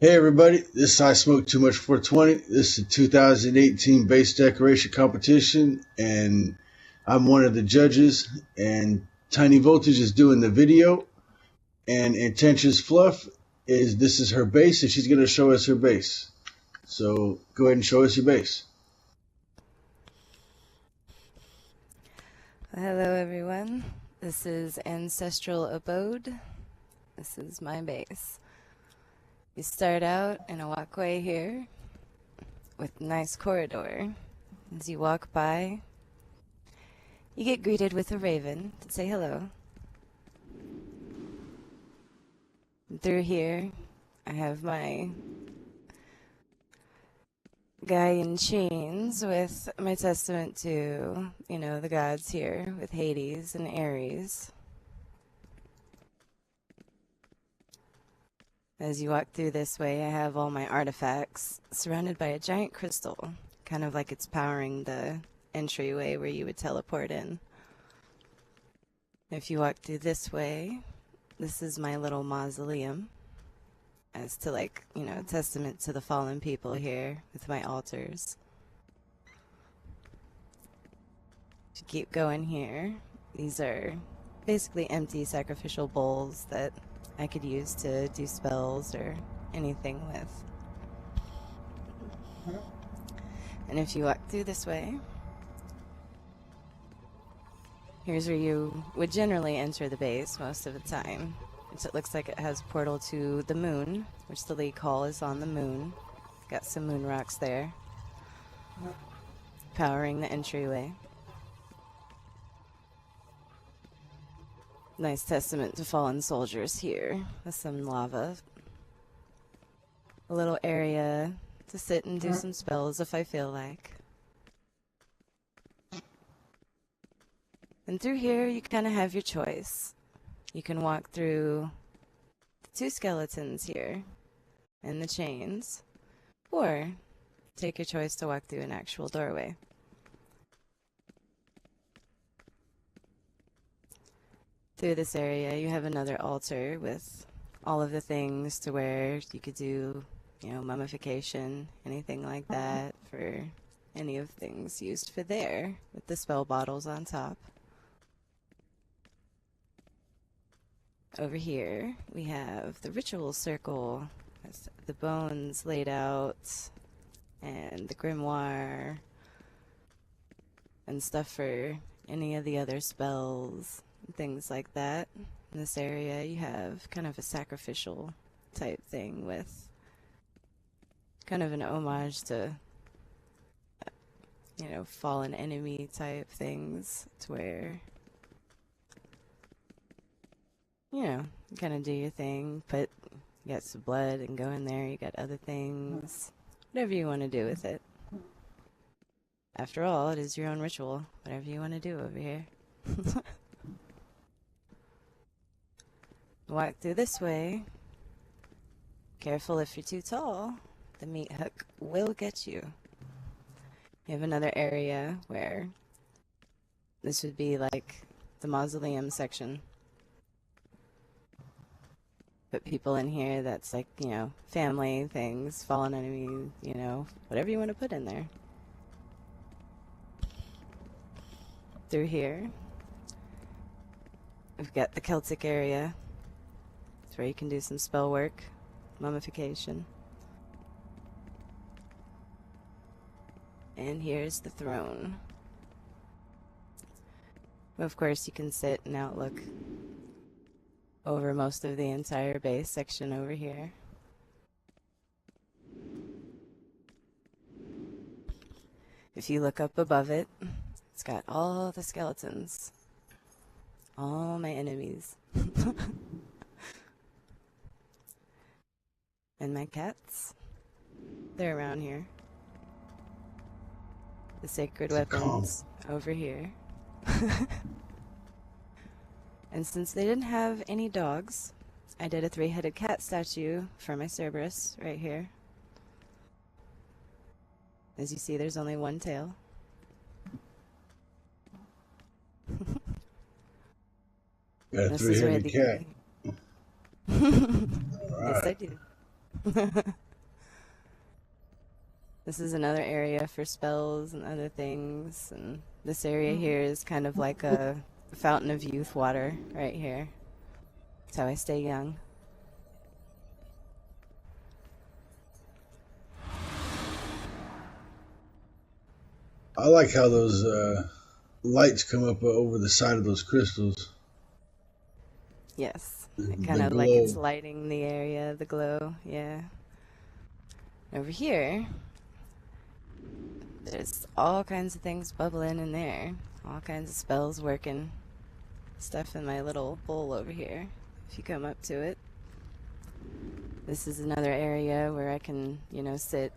Hey everybody, this is I Smoke Too Much 420. This is a 2018 base decoration competition, and I'm one of the judges. And Tiny Voltage is doing the video, and Enchantressfluff is her base, and she's gonna show us her base. So go ahead and show us your base. Hello everyone, this is Ancestral Abode. This is my base. You start out in a walkway here with a nice corridor. As you walk by, you get greeted with a raven to say hello. And through here, I have my guy in chains with my testament to, the gods here with Hades and Ares. As you walk through this way, I have all my artifacts surrounded by a giant crystal, kind of like it's powering the entryway where you would teleport in. If you walk through this way, this is my little mausoleum, as to a testament to the fallen people here with my altars. If you keep going here, these are basically empty sacrificial bowls that I could use to do spells or anything with. And if you walk through this way, here's where you would generally enter the base most of the time. It looks like it has a portal to the moon, which the League Hall is on the moon. Got some moon rocks there, powering the entryway. Nice testament to fallen soldiers here, with some lava. A little area to sit and do some spells if I feel like. And through here, you kind of have your choice. You can walk through the two skeletons here, and the chains, or take your choice to walk through an actual doorway. Through this area, you have another altar with all of the things to where you could do, mummification, anything like that, for any of things used for there, with the spell bottles on top. Over here, we have the ritual circle, with the bones laid out, and the grimoire, and stuff for any of the other spells. Things like that. In this area, you have kind of a sacrificial type thing with kind of an homage to, fallen enemy type things, to where, you kind of do your thing, you got some blood and go in there, you got other things, whatever you want to do with it. After all, it is your own ritual, whatever you want to do over here. Walk through this way. Careful, if you're too tall, the meat hook will get you. You have another area where this would be like the mausoleum section. Put people in here that's like, family things, fallen enemy, whatever you want to put in there. Through here, we've got the Celtic area. Where you can do some spell work, mummification. And here's the throne. Of course, you can sit and outlook over most of the entire base section over here. If you look up above it, it's got all the skeletons. All my enemies. And my cats, they're around here. The sacred weapons over here. And since they didn't have any dogs, I did a 3-headed cat statue for my Cerberus right here. As you see, there's only one tail. Got a 3-headed cat. Yes, I do. This is another area for spells and other things, and this area here is kind of like a fountain of youth water right here. That's how I stay young. I like how those lights come up over the side of those crystals. Yes, The kind of like glow. it's lighting the area, the glow, yeah. Over here, there's all kinds of things bubbling in there. All kinds of spells working. Stuff in my little bowl over here, if you come up to it. This is another area where I can, you know, sit,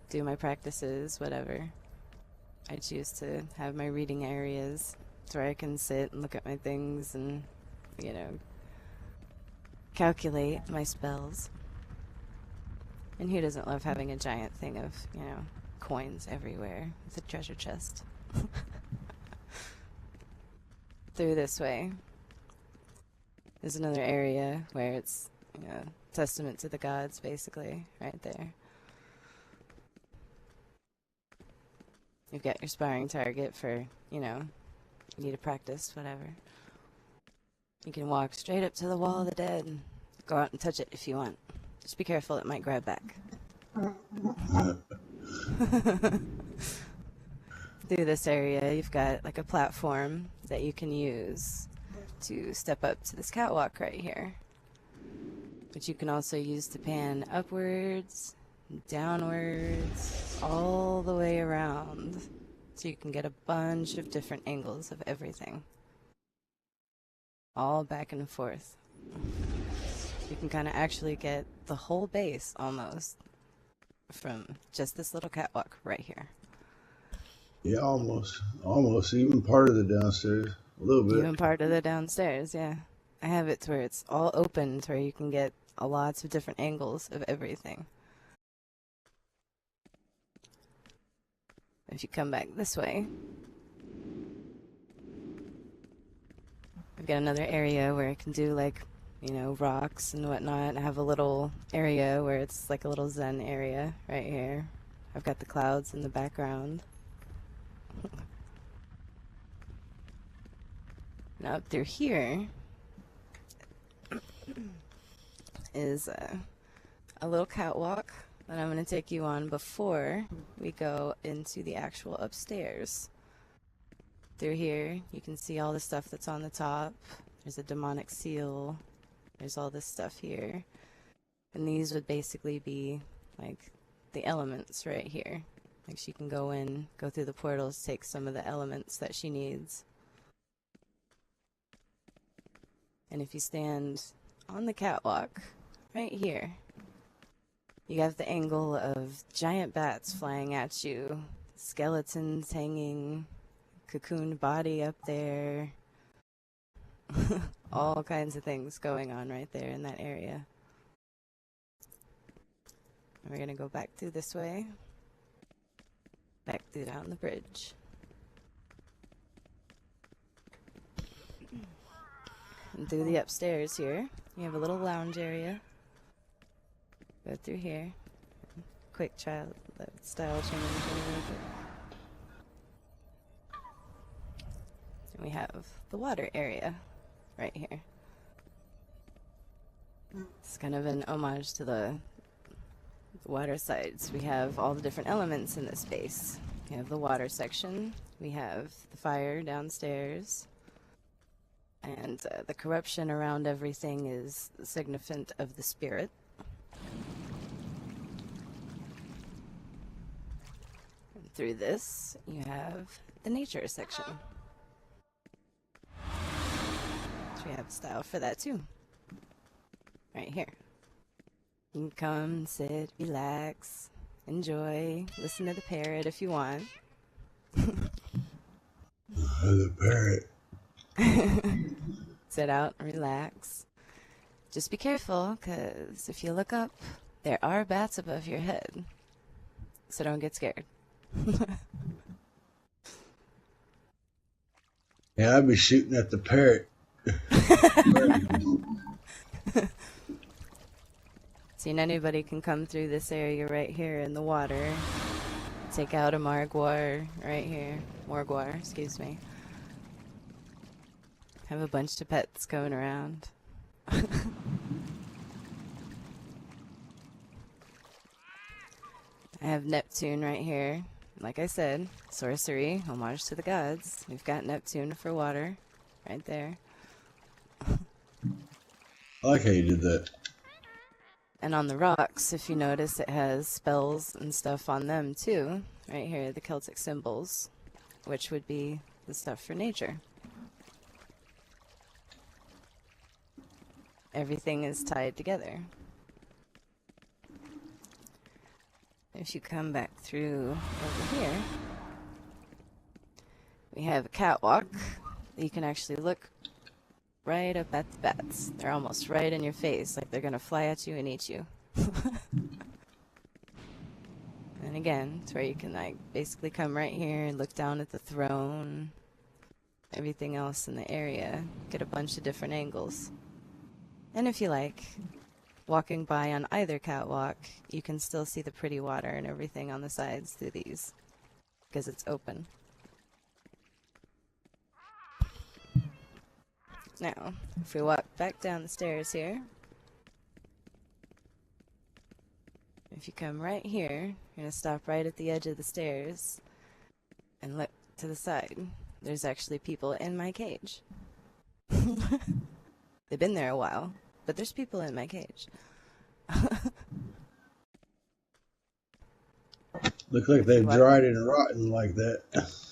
do my practices, whatever. I choose to have my reading areas. It's where I can sit and look at my things and, you know, calculate my spells. And who doesn't love having a giant thing of, you know, coins everywhere with a treasure chest? Through this way, there's another area where it's, you know, testament to the gods, basically, right there. You've got your sparring target for, you know, you need to practice, whatever. You can walk straight up to the wall of the dead and go out and touch it if you want. Just be careful, it might grab back. Through this area, you've got like a platform that you can use to step up to this catwalk right here, which you can also use to pan upwards, downwards, all the way around, so you can get a bunch of different angles of everything, all back and forth. You can kind of actually get the whole base almost from just this little catwalk right here. Yeah, almost even part of the downstairs, a little bit. Even part of the downstairs, yeah. I have it to where it's all open, to where you can get lots of different angles of everything. If you come back this way, I've got another area where I can do, like, you know, rocks and whatnot. I have a little area where it's like a little zen area right here. I've got the clouds in the background. Now up through here is a little catwalk that I'm going to take you on before we go into the actual upstairs. Through here, you can see all the stuff that's on the top. There's a demonic seal. There's all this stuff here. And these would basically be like the elements right here. Like she can go in, go through the portals, take some of the elements that she needs. And if you stand on the catwalk right here, you have the angle of giant bats flying at you, skeletons hanging, cocooned body up there, all kinds of things going on right there in that area. And we're going to go back through this way, back through down the bridge. And through the upstairs here, you have a little lounge area. Go through here. Quick child style change. And we have the water area right here. It's kind of an homage to the water sides. We have all the different elements in this space. We have the water section. We have the fire downstairs. And the corruption around everything is significant of the spirit. And through this, you have the nature section. So we have a style for that too. Right here. You can come, sit, relax, enjoy, listen to the parrot if you want. The parrot. Sit out and relax. Just be careful, because if you look up, there are bats above your head. So don't get scared. Yeah, I'd be shooting at the parrot. So seen anybody can come through this area right here in the water. Take out a margwar right here. Morgwar, excuse me. Have a bunch of pets going around. I have Neptune right here. Like I said, sorcery, homage to the gods. We've got Neptune for water right there. I like how you did that. And on the rocks, if you notice, it has spells and stuff on them too. Right here, the Celtic symbols, which would be the stuff for nature. Everything is tied together. If you come back through over here, we have a catwalk. You can actually look right up at the bats. They're almost right in your face, like they're gonna fly at you and eat you. And again, it's where you can like basically come right here and look down at the throne, everything else in the area, get a bunch of different angles. And if you like, walking by on either catwalk, you can still see the pretty water and everything on the sides through these, because it's open. Now, if we walk back down the stairs here, if you come right here, you're going to stop right at the edge of the stairs and look to the side. There's actually people in my cage. They've been there a while, but there's people in my cage. Look like they've dried and rotten like that.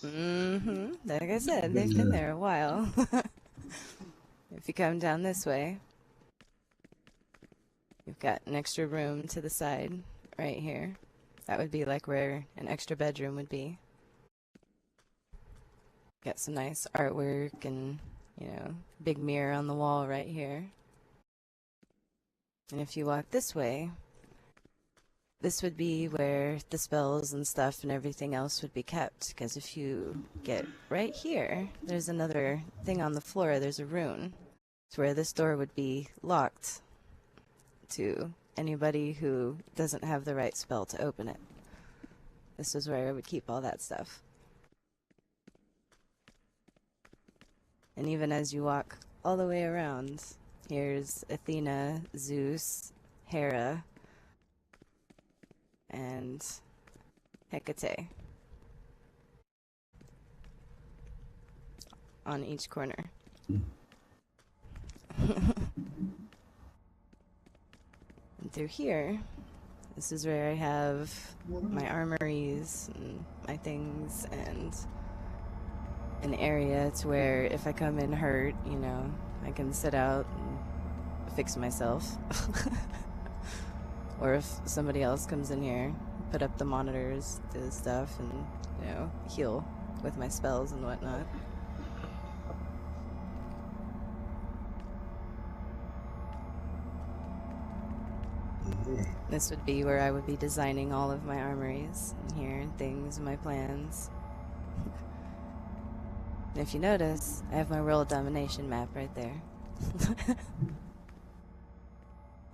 Mm-hmm. Like I said, they've been there a while. If you come down this way, you've got an extra room to the side right here. That would be like where an extra bedroom would be. Got some nice artwork and, you know, big mirror on the wall right here. And if you walk this way, this would be where the spells and stuff and everything else would be kept. Because if you get right here, there's another thing on the floor. There's a rune. It's where this door would be locked to anybody who doesn't have the right spell to open it. This is where I would keep all that stuff. And even as you walk all the way around, here's Athena, Zeus, Hera, and Hecate on each corner. And through here, this is where I have my armories and my things, and an area to where if I come in hurt, you know, I can sit out and fix myself. Or if somebody else comes in here, put up the monitors, do the stuff, and, you know, heal with my spells and whatnot. This would be where I would be designing all of my armories and here and things and my plans. And if you notice, I have my world domination map right there.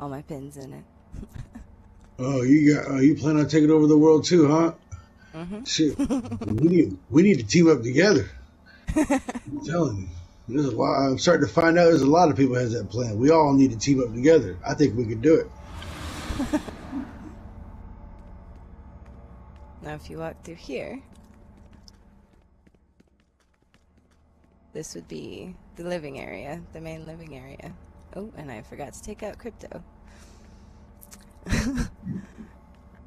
All my pins in it. Oh, you plan on taking over the world too, huh? Mm-hmm. Shit, we need to team up together. I'm telling you, there's a lot. I'm starting to find out there's a lot of people that has that plan. We all need to team up together. I think we could do it. Now if you walk through here, this would be the living area, the main living area. Oh, and I forgot to take out Crypto.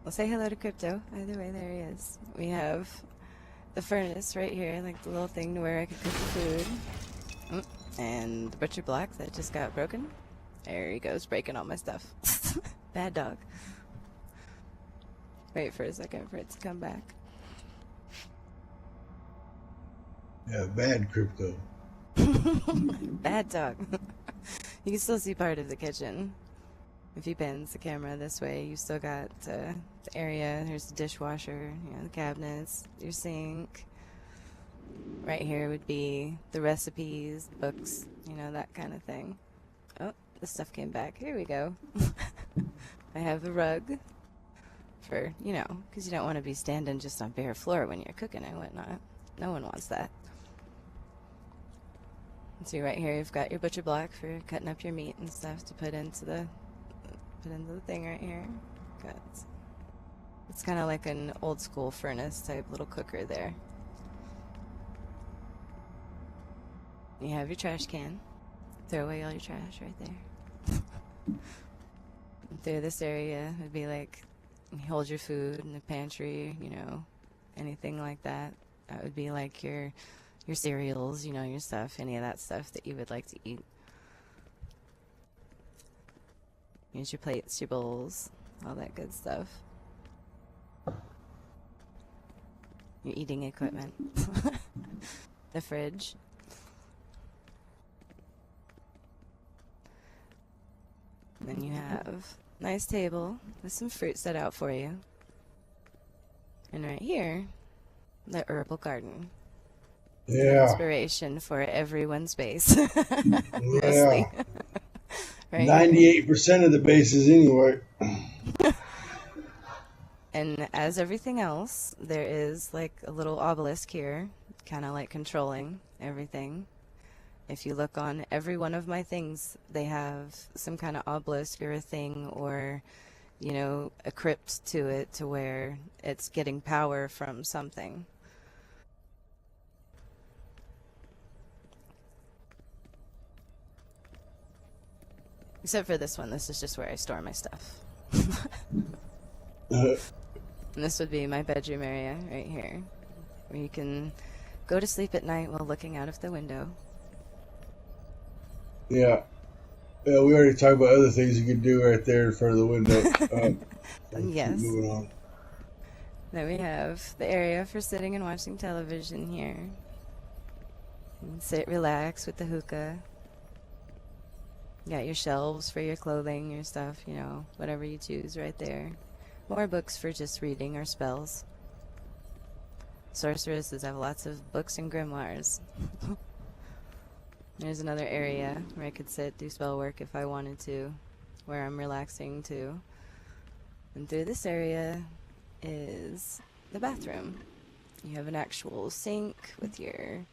We'll say hello to Crypto. Either way, there he is. We have the furnace right here, like the little thing to where I could cook the food. And the butcher block that just got broken. There he goes, breaking all my stuff. Bad dog. Wait for a second for it to come back. Yeah, bad Crypto. Bad dog. You can still see part of the kitchen. If you bend the camera this way, you still got the area. There's the dishwasher, you know, the cabinets, your sink. Right here would be the recipes, books, you know, that kind of thing. Oh, the stuff came back. Here we go. I have a rug for, you know, because you don't want to be standing just on bare floor when you're cooking and whatnot. No one wants that. See right here, you've got your butcher block for cutting up your meat and stuff to put into the thing right here. Got, it's kind of like an old school furnace type little cooker there. You have your trash can. Throw away all your trash right there. Through this area would be like, you hold your food in the pantry, you know, anything like that. That would be like your cereals, you know, your stuff, any of that stuff that you would like to eat. Here's your plates, your bowls, all that good stuff. Your eating equipment. The fridge. Then you have a nice table with some fruit set out for you. And right here, the herbal garden. Yeah. Inspiration for everyone's base. Yeah. Mostly. Right 98% of the bases anyway. And as everything else, there is like a little obelisk here, kind of like controlling everything. If you look on every one of my things, they have some kind of obelisk or a thing or, you know, a crypt to it to where it's getting power from something. Except for this one, this is just where I store my stuff. And this would be my bedroom area right here, where you can go to sleep at night while looking out of the window. Yeah. Yeah, we already talked about other things you could do right there in front of the window. Yes. Moving on. Then we have the area for sitting and watching television here. You can sit, relax with the hookah. You got your shelves for your clothing, your stuff, you know, whatever you choose right there. More books for just reading or spells. Sorceresses have lots of books and grimoires. There's another area where I could sit, do spell work if I wanted to, where I'm relaxing too. And through this area is the bathroom. You have an actual sink with your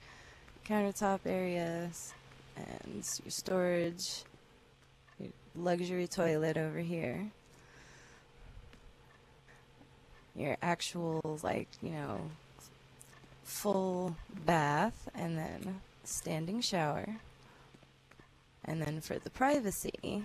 countertop areas and your storage, your luxury toilet over here. Your actual, like, you know, full bath, and then standing shower. And then for the privacy,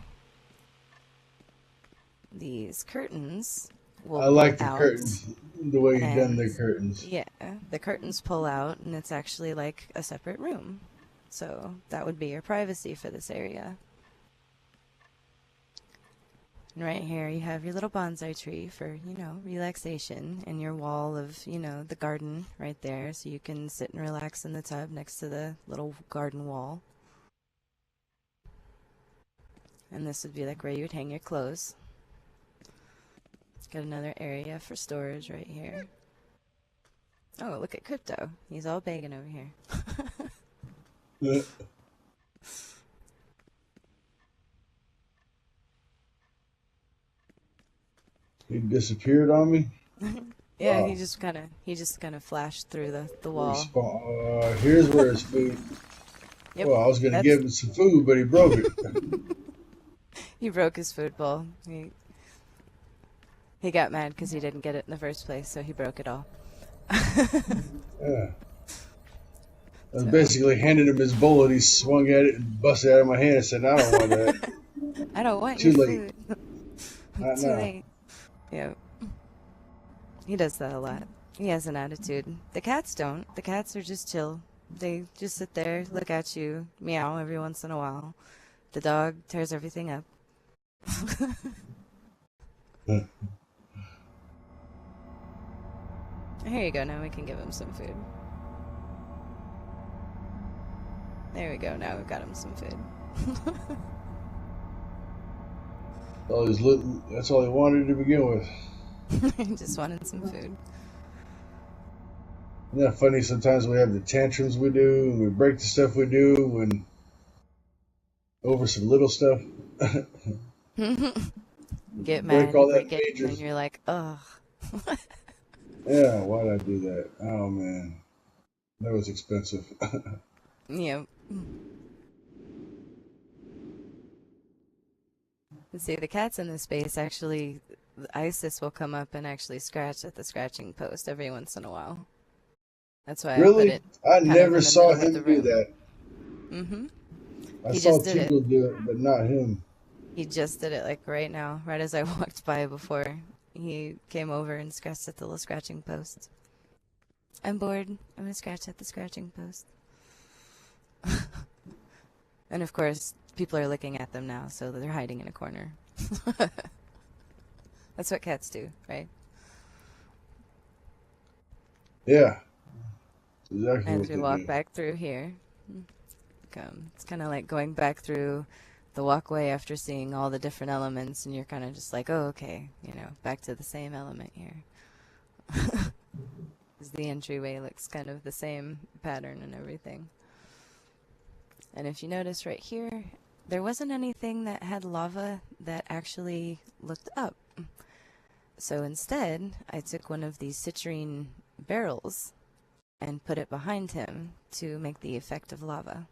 these curtains will I like pull the out, curtains, the way you've done the and curtains. yeah, the curtains pull out, and it's actually like a separate room. So that would be your privacy for this area. And right here you have your little bonsai tree for, you know, relaxation, and your wall of, you know, the garden right there, so you can sit and relax in the tub next to the little garden wall. And this would be like where you would hang your clothes. Got another area for storage right here. Oh, look at Crypto. He's all begging over here. Yeah. He disappeared on me. Yeah, Wow. he just kind of flashed through the wall. Here's where his food. Yep, Well, I was going to that's give him some food, but he broke it. he broke his food bowl. He got mad because he didn't get it in the first place, so he broke it all. Yeah. I was So basically handing him his bowl, and he swung at it and busted it out of my hand and said, "I don't want that. I don't want Too your late. food. Not Too now." late. Yep. He does that a lot. He has an attitude. The cats don't. The cats are just chill. They just sit there, look at you, meow every once in a while. The dog tears everything up. Here you go. Now we can give him some food. There we go. Now we've got him some food. That's all he wanted to begin with. Just wanted some food. Isn't that funny? Sometimes we have the tantrums we do, and we break the stuff we do when over some little stuff. get break mad, you all that break it, and then pages. you're like, ugh. Yeah, why'd I do that? Oh man, that was expensive. Yeah. See, the cats in this space actually, Isis will come up and actually scratch at the scratching post every once in a while. That's why I put Really? it I kind of never in the saw middle of the him do room. that. Mm-hmm. I He saw just did it. Tingle do it, but not him. He just did it like right now, right as I walked by before. He came over and scratched at the little scratching post. I'm bored. I'm gonna scratch at the scratching post. And of course, people are looking at them now, so they're hiding in a corner. That's what cats do, right? Yeah, exactly As what we they walk do. back through here, it's kind of like going back through the walkway after seeing all the different elements, and you're kind of just like, oh, okay, back to the same element here. 'Cause the entryway looks kind of the same pattern and everything. And if you notice right here, there wasn't anything that had lava that actually looked up. So instead, I took one of these citrine barrels and put it behind him to make the effect of lava.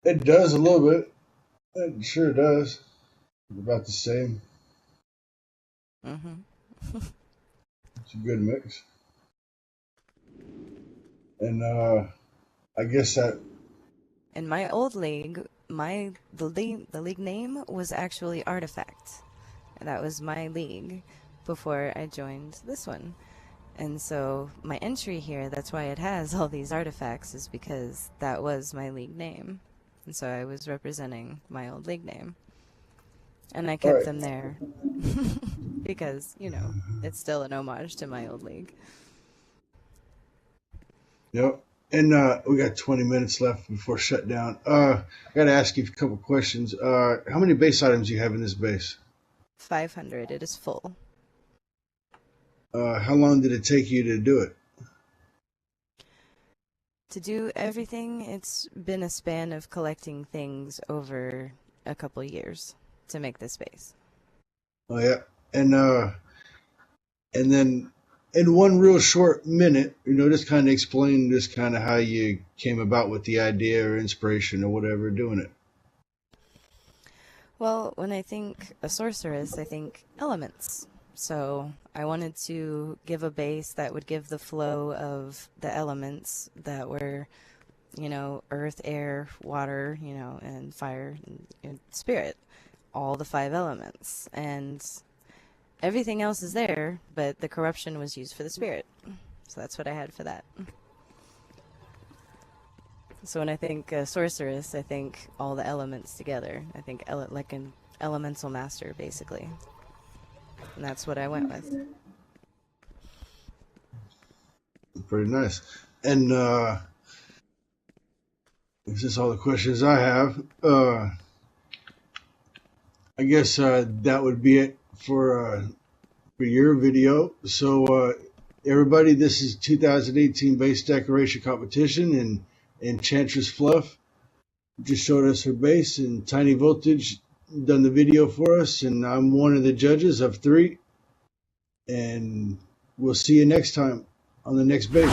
It does a little bit. It sure does. About the same. Mm-hmm. It's a good mix. And I guess that. In my old league, the league name was actually Artifact. That was my league before I joined this one. And so my entry here, that's why it has all these artifacts, is because that was my league name. And so I was representing my old league name. And I All kept right. them there because, it's still an homage to my old league. Yep. And we got 20 minutes left before shutdown. I got to ask you a couple questions. How many base items do you have in this base? 500. It is full. How long did it take you to do it? To do everything, it's been a span of collecting things over a couple years to make this base. Oh yeah. And then in one real short minute, just kind of explain just kind of how you came about with the idea or inspiration or whatever doing it. Well, when I think a sorceress, I think elements. So I wanted to give a base that would give the flow of the elements that were, earth, air, water, and fire and spirit. All the 5 elements. And everything else is there, but the corruption was used for the spirit. So that's what I had for that. So when I think sorceress, I think all the elements together. I think like an elemental master, basically. And that's what I went with. Pretty nice. And this is all the questions I have. I guess that would be it for your video. So everybody, this is 2018 base decoration competition, and enchantressfluff just showed us her base, and Tiny Voltage done the video for us, and I'm one of the judges of 3. And we'll see you next time on the next base.